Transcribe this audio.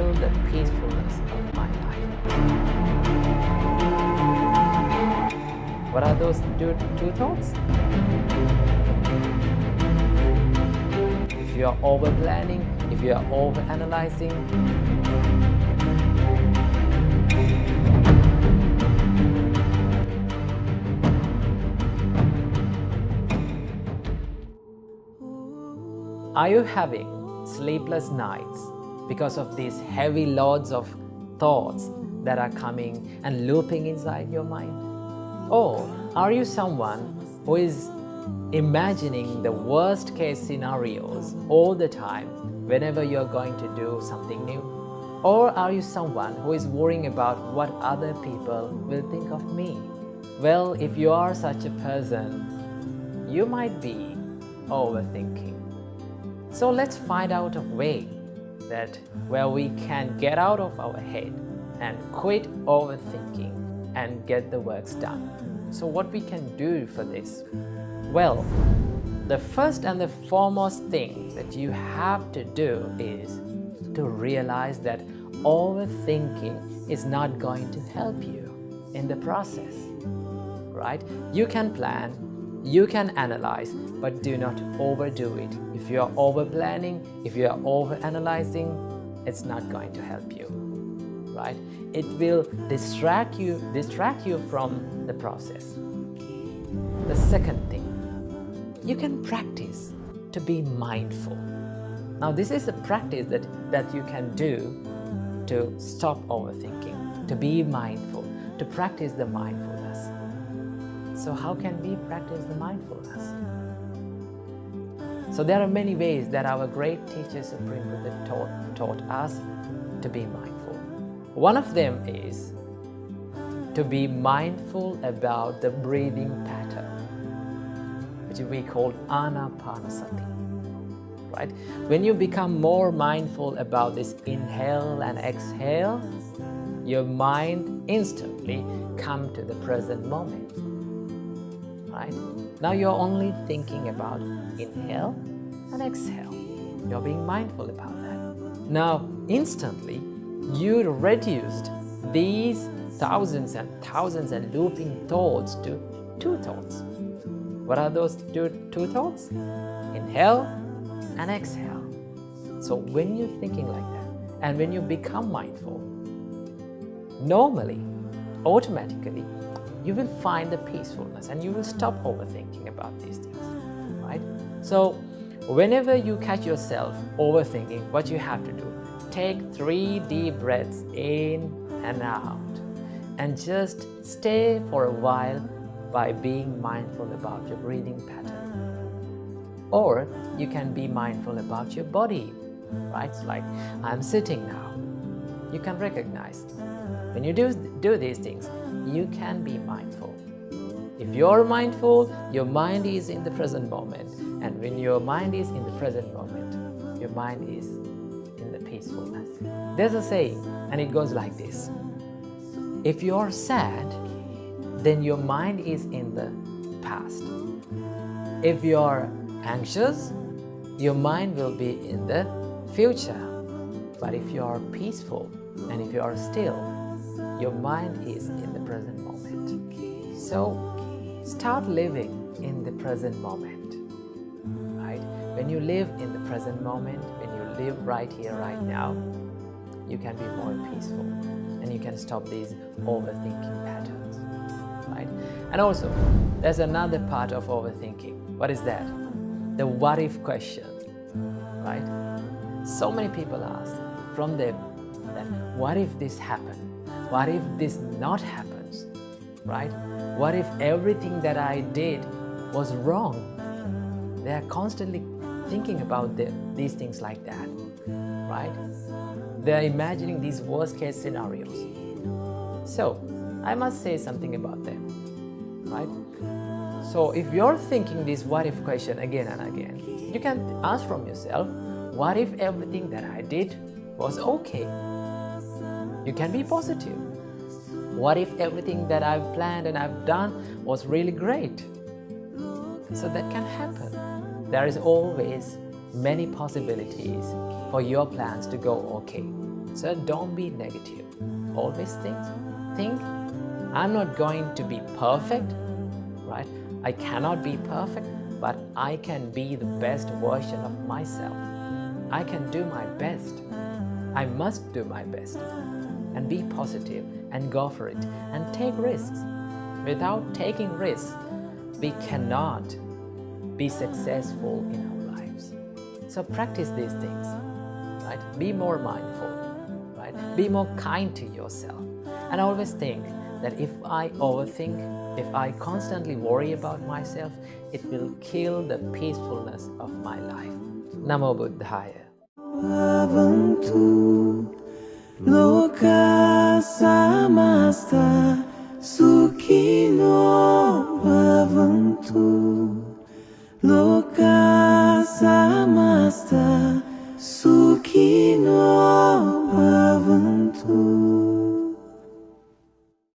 feel the peacefulness of my life. What are those two thoughts? If you are over-planning, if you are over-analyzing, are you having sleepless nights because of these heavy loads of thoughts that are coming and looping inside your mind? Or are you someone who is imagining the worst case scenarios all the time whenever you're going to do something new? Or are you someone who is worrying about what other people will think of me? Well, if you are such a person, you might be overthinking. So let's find out a way that where we can get out of our head and quit overthinking and get the works done. So what we can do for this? Well, the first and the foremost thing that you have to do is to realize that overthinking is not going to help you in the process, right? You can plan, you can analyze, but do not overdo it. If you are over-planning, if you are over-analyzing, it's not going to help you, right? It will distract you from the process. The second thing, you can practice to be mindful. Now, this is a practice that you can do to stop overthinking, to be mindful, to practice the mindfulness. So how can we practice the mindfulness? So there are many ways that our great teacher Supreme Buddha taught us to be mindful. One of them is to be mindful about the breathing pattern, which we call anapanasati, right? When you become more mindful about this inhale and exhale, your mind instantly comes to the present moment, right? Now you're only thinking about inhale and exhale. You're being mindful about that. Now, instantly, you reduced these thousands and thousands and looping thoughts to two thoughts. What are those two thoughts? Inhale and exhale. So when you're thinking like that, and when you become mindful, normally, automatically, you will find the peacefulness and you will stop overthinking about these things, right? So whenever you catch yourself overthinking, what you have to do, take 3 deep breaths in and out and just stay for a while by being mindful about your breathing pattern. Or you can be mindful about your body, right? It's like, I'm sitting now. You can recognize. When you do these things, you can be mindful. If you're mindful, your mind is in the present moment. And when your mind is in the present moment, your mind is in the peacefulness. There's a saying, and it goes like this. If you're sad, then your mind is in the past. If you're anxious, your mind will be in the future. But if you are peaceful and if you are still, your mind is in the present moment. So start living in the present moment, right? When you live in the present moment, when you live right here, right now, you can be more peaceful and you can stop these overthinking patterns, right? And also, there's another part of overthinking. What is that? The what if question, right? So many people ask from them that what if this happened? What if this not happens, right? What if everything that I did was wrong? They are constantly thinking about these things like that, right? They are imagining these worst case scenarios. So, I must say something about them, right? So, if you're thinking this what if question again and again, you can ask from yourself, what if everything that I did was okay? You can be positive. What if everything that I've planned and I've done was really great? So that can happen. There is always many possibilities for your plans to go okay. So don't be negative. Always think, I'm not going to be perfect, right? I cannot be perfect, but I can be the best version of myself. I can do my best. I must do my best. And be positive and go for it and take risks. Without taking risks, we cannot be successful in our lives. So practice these things, right? Be more mindful, right? Be more kind to yourself. And always think that if I overthink, if I constantly worry about myself, it will kill the peacefulness of my life. Namo Buddhaya. Bhavantu loka samasta